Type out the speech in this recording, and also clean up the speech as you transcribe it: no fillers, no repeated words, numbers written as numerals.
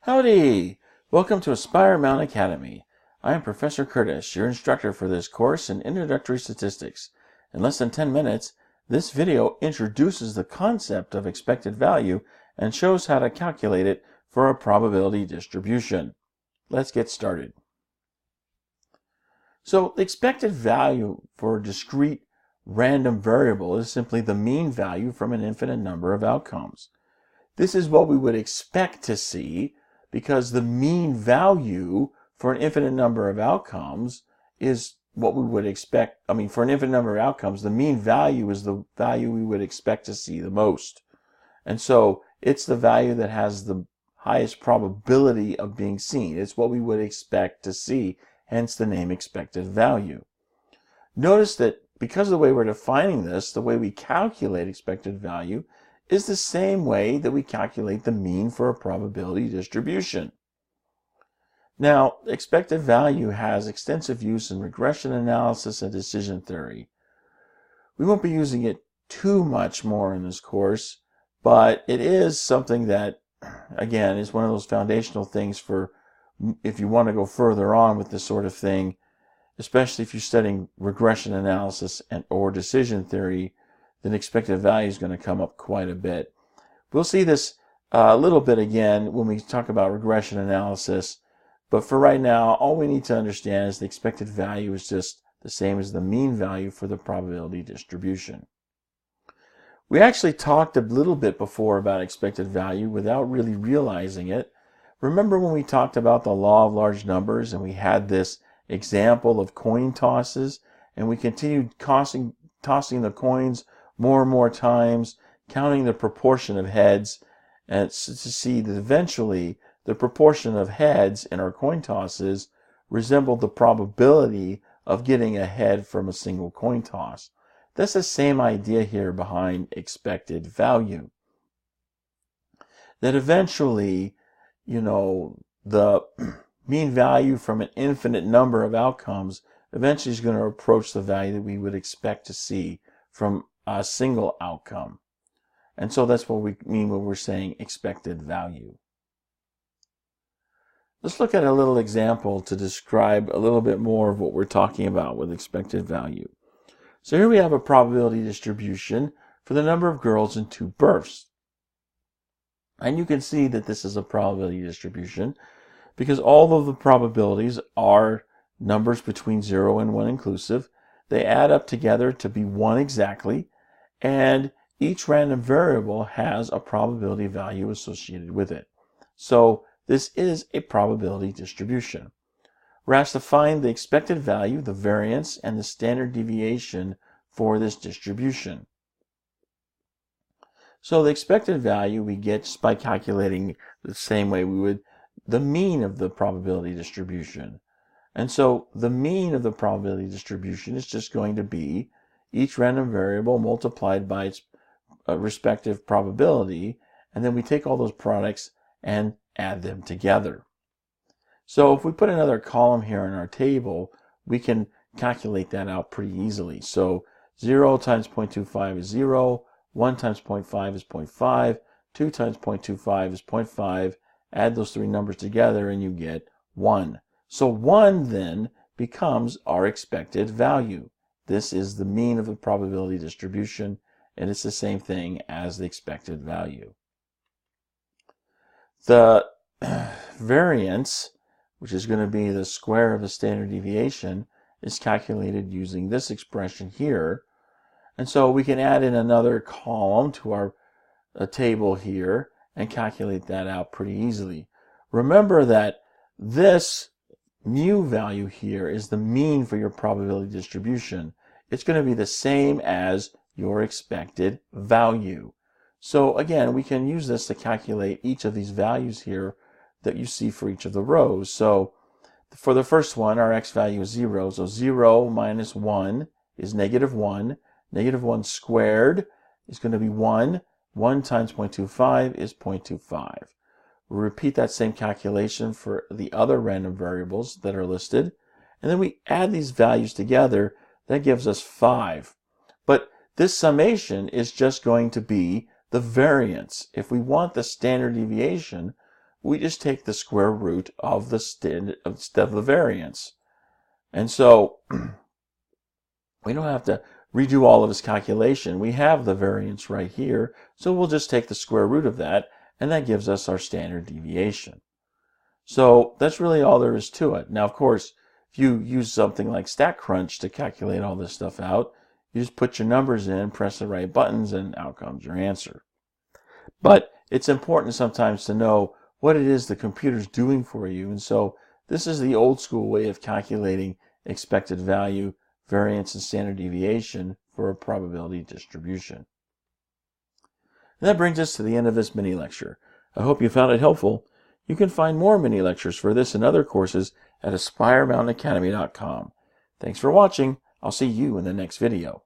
Howdy! Welcome to Aspire Mountain Academy. I am Professor Curtis, your instructor for this course in Introductory Statistics. In less than 10 minutes, this video introduces the concept of expected value and shows how to calculate it for a probability distribution. Let's get started. So, the expected value for a discrete random variable is simply the mean value from an infinite number of outcomes. This is what we would expect to see, because the mean value for an infinite number of outcomes is what we would expect. For an infinite number of outcomes, the mean value is the value we would expect to see the most. And so it's the value that has the highest probability of being seen. It's what we would expect to see, hence the name expected value. Notice that because of the way we're defining this, the way we calculate expected value is the same way that we calculate the mean for a probability distribution. Now, expected value has extensive use in regression analysis and decision theory. We won't be using it too much more in this course, but it is something that, again, is one of those foundational things for if you want to go further on with this sort of thing, especially if you're studying regression analysis or decision theory. Then expected value is going to come up quite a bit. We'll see this a little bit again when we talk about regression analysis, but for right now, all we need to understand is the expected value is just the same as the mean value for the probability distribution. We actually talked a little bit before about expected value without really realizing it. Remember when we talked about the law of large numbers and we had this example of coin tosses, and we continued tossing the coins more and more times, counting the proportion of heads, and to see that eventually the proportion of heads in our coin tosses resembled the probability of getting a head from a single coin toss. That's the same idea here behind expected value. That eventually, the mean value from an infinite number of outcomes eventually is going to approach the value that we would expect to see from a single outcome. And so that's what we mean when we're saying expected value. Let's look at a little example to describe a little bit more of what we're talking about with expected value. So here we have a probability distribution for the number of girls in 2 births. And you can see that this is a probability distribution because all of the probabilities are numbers between 0 and 1 inclusive. They add up together to be 1 exactly, and each random variable has a probability value associated with it. So this is a probability distribution. We're asked to find the expected value, the variance, and the standard deviation for this distribution. So the expected value we get just by calculating the same way we would the mean of the probability distribution. And so the mean of the probability distribution is just going to be each random variable multiplied by its respective probability, and then we take all those products and add them together. So if we put another column here in our table, we can calculate that out pretty easily. So 0 times 0.25 is 0, 1 times 0.5 is 0.5, 2 times 0.25 is 0.5, add those 3 numbers together and you get 1. So 1 then becomes our expected value. This is the mean of the probability distribution, and it's the same thing as the expected value. The variance, which is going to be the square of the standard deviation, is calculated using this expression here. And so we can add in another column to our table here and calculate that out pretty easily. Remember that this mu value here is the mean for your probability distribution. It's going to be the same as your expected value. So again, we can use this to calculate each of these values here that you see for each of the rows. So for the first one, our x value is 0. So 0 minus 1 is -1. -1 squared is going to be 1. 1 times 0.25 is 0.25. We'll repeat that same calculation for the other random variables that are listed. And then we add these values together. That gives us 5. But this summation is just going to be the variance. If we want the standard deviation, we just take the square root of the variance. And so we don't have to redo all of this calculation. We have the variance right here, so we'll just take the square root of that, and that gives us our standard deviation. So that's really all there is to it. Now, of course, if you use something like StatCrunch to calculate all this stuff out, you just put your numbers in, press the right buttons, and out comes your answer. But it's important sometimes to know what it is the computer's doing for you. And so this is the old school way of calculating expected value, variance, and standard deviation for a probability distribution. And that brings us to the end of this mini lecture. I hope you found it helpful. You can find more mini lectures for this and other courses at AspireMountainAcademy.com. Thanks for watching. I'll see you in the next video.